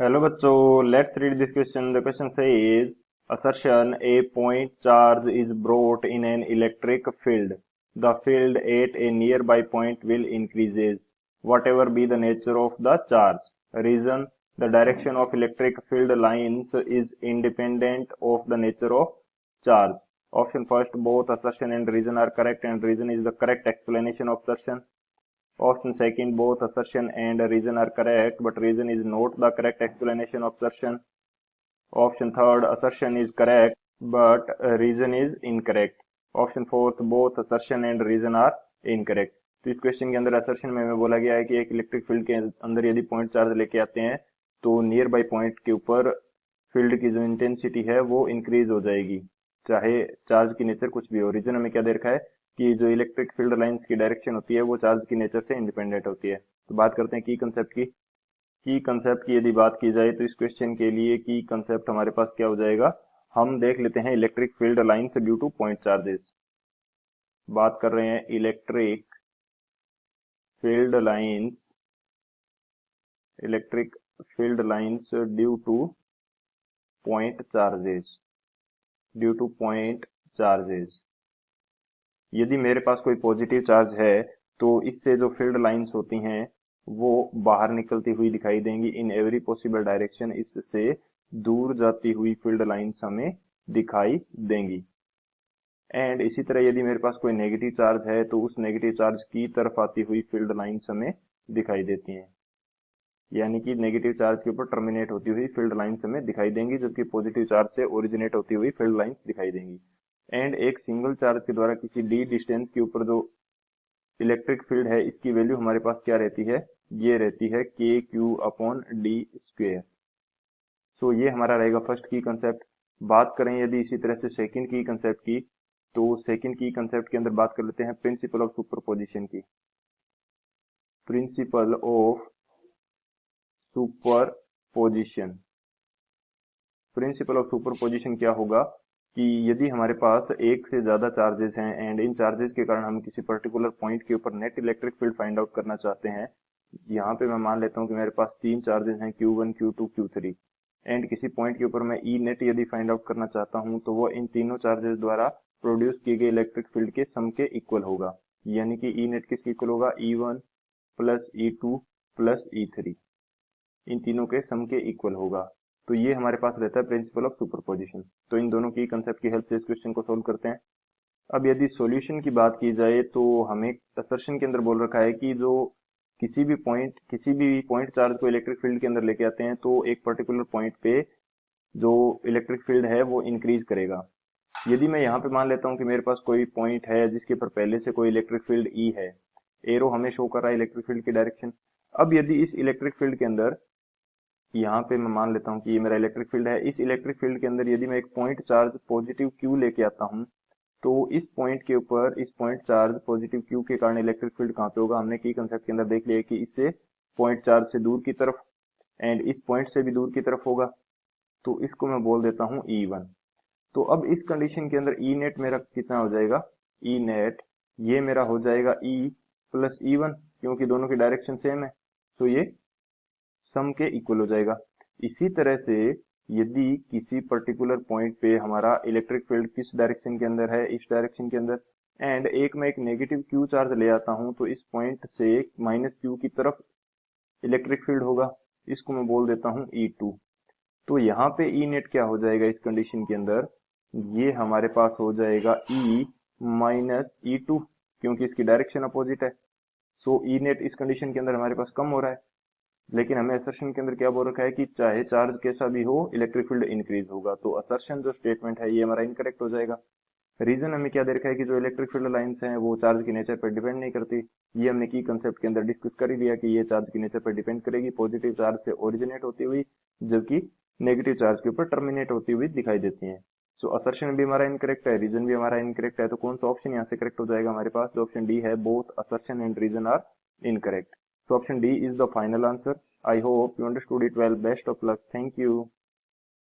Hello बच्चों, let's read this question. The question says assertion a point charge is brought in an electric field. The field at a nearby point will increases whatever be the nature of the charge. Reason: the direction of electric field lines is independent of the nature of charge. Option first, both assertion and reason are correct, and reason is the correct explanation of assertion. Option second, both assertion and reason are correct, but reason is not the correct explanation of assertion. Option third, assertion is correct, but reason is incorrect. Option fourth, both assertion and reason are incorrect. तो इस question के अंदर assertion में हमें बोला गया है कि एक इलेक्ट्रिक फील्ड के अंदर यदि पॉइंट चार्ज लेके आते हैं तो नियर बाई पॉइंट के ऊपर फील्ड की जो इंटेंसिटी है वो इंक्रीज हो जाएगी, चाहे चार्ज की नेचर कुछ भी हो. रीजन हमें क्या दे रखा है कि जो इलेक्ट्रिक फील्ड लाइंस की डायरेक्शन होती है वो चार्ज की नेचर से इंडिपेंडेंट होती है. तो बात करते हैं की कंसेप्ट की. की कंसेप्ट की यदि बात की जाए तो इस क्वेश्चन के लिए की कंसेप्ट हमारे पास क्या हो जाएगा. हम देख लेते हैं electric field lines due two point charges. बात कर रहे हैं electric field lines, electric field lines due two point charges, due two point charges. यदि मेरे पास कोई पॉजिटिव चार्ज है तो इससे जो फील्ड लाइंस होती हैं वो बाहर निकलती हुई दिखाई देंगी इन एवरी पॉसिबल डायरेक्शन. इससे दूर जाती हुई फील्ड लाइंस हमें दिखाई देंगी. एंड इसी तरह यदि मेरे पास कोई नेगेटिव चार्ज है तो उस नेगेटिव चार्ज की तरफ आती हुई फील्ड लाइंस हमें दिखाई देती हैं, यानी कि नेगेटिव चार्ज के ऊपर टर्मिनेट होती हुई फील्ड लाइंस हमें दिखाई देंगी, जबकि पॉजिटिव चार्ज से ओरिजिनेट होती हुई फील्ड लाइंस दिखाई देंगी. एंड एक सिंगल चार्ज के द्वारा किसी डी डिस्टेंस के ऊपर जो इलेक्ट्रिक फील्ड है इसकी वैल्यू हमारे पास क्या रहती है, ये रहती है के क्यू अपॉन डी स्क्वेयर. सो ये हमारा रहेगा फर्स्ट की कंसेप्ट. बात करें यदि इसी तरह से सेकंड की कंसेप्ट की, तो सेकंड की कंसेप्ट के अंदर बात कर लेते हैं प्रिंसिपल ऑफ सुपरपोजिशन की. Principle of superposition. Principle of superposition क्या होगा कि यदि हमारे पास एक से ज्यादा चार्जेस हैं एंड इन चार्जेस के कारण हम किसी पर्टिकुलर पॉइंट के ऊपर net electric field find out करना चाहते हैं. यहाँ पे मैं मान लेता हूँ कि मेरे पास तीन चार्जेस हैं Q1, Q2, Q3, एंड किसी पॉइंट के ऊपर मैं ई नेट यदि फाइंड आउट करना चाहता हूँ तो वो इन तीनों चार्जेस द्वारा प्रोड्यूस किए गए इलेक्ट्रिक फील्ड के सम के इक्वल होगा. यानी कि ई नेट किसके इक्वल होगा, E1 plus E2 plus E3, इन तीनों के सम के इक्वल होगा. तो ये हमारे पास रहता है प्रिंसिपल ऑफ सुपरपोजिशन. तो इन दोनों की कंसेप्ट की हेल्प से इस क्वेश्चन को सोल्व करते हैं. अब यदि सॉल्यूशन की बात की जाए तो हमें असर्शन के अंदर बोल रखा है कि जो किसी भी पॉइंट चार्ज को इलेक्ट्रिक फील्ड के अंदर लेके आते हैं तो एक पर्टिकुलर पॉइंट पे जो इलेक्ट्रिक फील्ड है वो इंक्रीज करेगा. यदि मैं यहाँ पे मान लेता हूँ कि मेरे पास कोई पॉइंट है जिसके पर पहले से कोई इलेक्ट्रिक फील्ड ई है, एरो हमें शो कर रहा है इलेक्ट्रिक फील्ड की डायरेक्शन. अब यदि इस इलेक्ट्रिक फील्ड के अंदर, यहाँ पे मैं मान लेता हूँ कि ये मेरा इलेक्ट्रिक फील्ड है, इस इलेक्ट्रिक फील्ड के अंदर यदि मैं एक पॉइंट चार्ज पॉजिटिव क्यू लेके आता हूँ तो इस पॉइंट के ऊपर इस पॉइंट चार्ज पॉजिटिव क्यू के कारण इलेक्ट्रिक फील्ड कहाँ पे होगा. हमने की कंसेप्ट के अंदर देख लिया कि इससे पॉइंट चार्ज से दूर की तरफ एंड इस पॉइंट से भी दूर की तरफ होगा. तो इसको मैं बोल देता हूँ E1. तो अब इस कंडीशन के अंदर ई नेट मेरा कितना हो जाएगा, ई नेट ये मेरा हो जाएगा E प्लस E1, क्योंकि दोनों की डायरेक्शन सेम है तो ये सम के इक्वल हो जाएगा. इसी तरह से यदि किसी पर्टिकुलर पॉइंट पे हमारा इलेक्ट्रिक फील्ड किस डायरेक्शन के अंदर है, इस डायरेक्शन के अंदर, एंड एक मैं एक नेगेटिव क्यू चार्ज ले आता हूं तो इस पॉइंट से माइनस क्यू की तरफ इलेक्ट्रिक फील्ड होगा. इसको मैं बोल देता हूं E2. तो यहाँ पे ई नेट क्या हो जाएगा इस कंडीशन के अंदर, ये हमारे पास हो जाएगा E माइनस E2, क्योंकि इसकी डायरेक्शन अपोजिट है. सो ई नेट इस कंडीशन के अंदर हमारे पास कम हो रहा है. लेकिन हमें असर्शन के अंदर क्या बोल रखा है कि चाहे चार्ज कैसा भी हो इलेक्ट्रिक फील्ड इंक्रीज होगा. तो असर्शन जो स्टेटमेंट है ये हमारा इनकरेक्ट हो जाएगा. रीजन हमें क्या दे रखा है कि जो इलेक्ट्रिक फील्ड लाइंस हैं वो चार्ज की नेचर पर डिपेंड नहीं करती. ये हमने की कंसेप्ट के अंदर डिस्कस कर ही लिया कि ये चार्ज की नेचर पर डिपेंड करेगी, पॉजिटिव चार्ज से ओरिजिनेट होती हुई जबकि नेगेटिव चार्ज के ऊपर टर्मिनेट होती हुई दिखाई देती है. सो असर्शन भी हमारा इनकरेक्ट है, रीजन भी हमारा इनकरेक्ट है. तो कौन सा ऑप्शन यहाँ से करेक्ट हो जाएगा हमारे पास, जो ऑप्शन डी है, both assertion and reason are incorrect. So option D is the final answer. I hope you understood it well. Best of luck. Thank you.